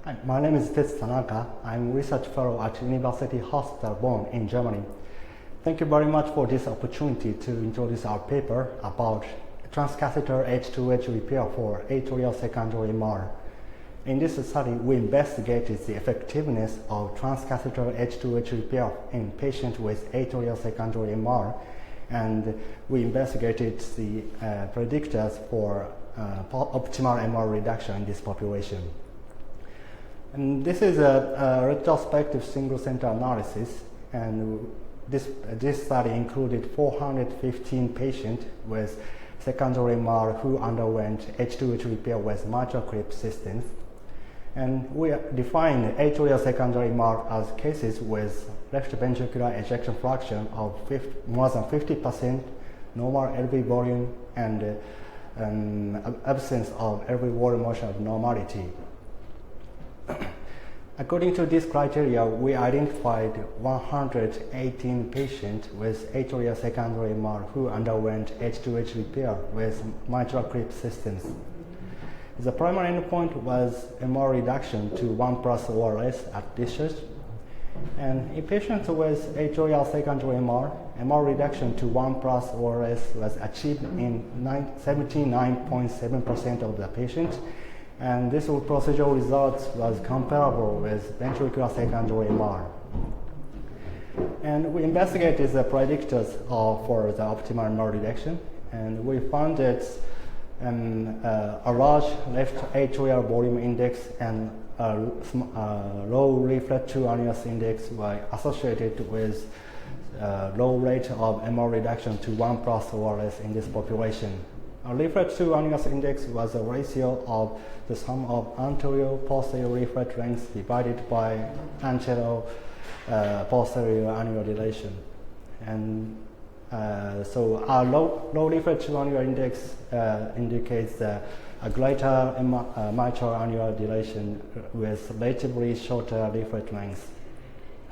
Hi, my name is Tetsu Tanaka. I'm research fellow at University Hospital Bonn in Germany. Thank you very much for this opportunity to introduce our paper about transcatheter H2H repair for atrial secondary MR. In this study, we investigated the effectiveness of transcatheter H2H repair in patients with atrial secondary MR, and we investigated the predictors for optimal MR reduction in this population. And this is a retrospective single-center analysis, and this study included 415 patients with secondary MR who underwent H2H repair with mitral clip systems. And we defined atrial secondary MR as cases with left ventricular ejection fraction of more than 50%, normal LV volume, and absence of LV wall motion abnormality. According to this criteria, we identified 118 patients with atrial secondary MR who underwent H2H repair with mitral clip systems. The primary endpoint was MR reduction to 1+ or less at discharge. And in patients with atrial secondary MR reduction to 1+ or less was achieved in 79.7% of the patients. And this procedural results was comparable with ventricular secondary MR. And we investigated the predictors for the optimal MR reduction, and we found that a large left atrial volume index and low refractory annulus index were associated with low rate of MR reduction to 1+ or less in this population. A refractory annulus index was a ratio of the sum of anterior posterior refractory length divided by anterior posterior annular dilation. And so our low refractory annular index indicates a greater mitral annular dilation with relatively shorter refractory length.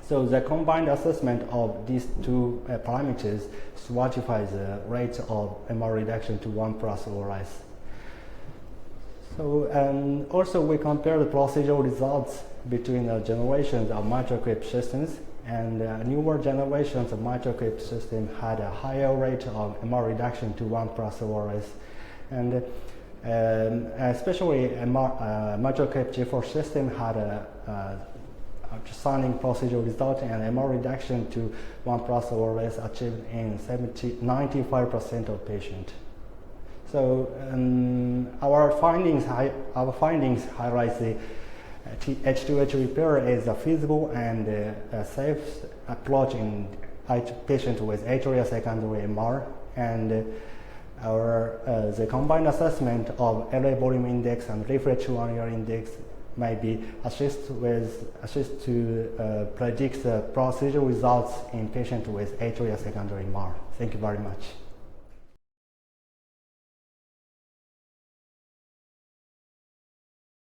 So the combined assessment of these two parameters stratifies the rate of MR reduction to 1+ or less. So also we compare the procedural results between the generations of mitral clip systems, and newer generations of mitral clip system had a higher rate of MR reduction to 1+ or less. And especially mitral clip G4 system had a outstanding procedural result, and MR reduction to 1+ or less achieved in 95% of patients. So our findings highlight the H2H repair is a feasible and safe approach in patients with atrial secondary MR, and the combined assessment of LA volume index and refractory annular index may be assist to predict the procedural results in patients with atrial secondary MR. Thank you very much.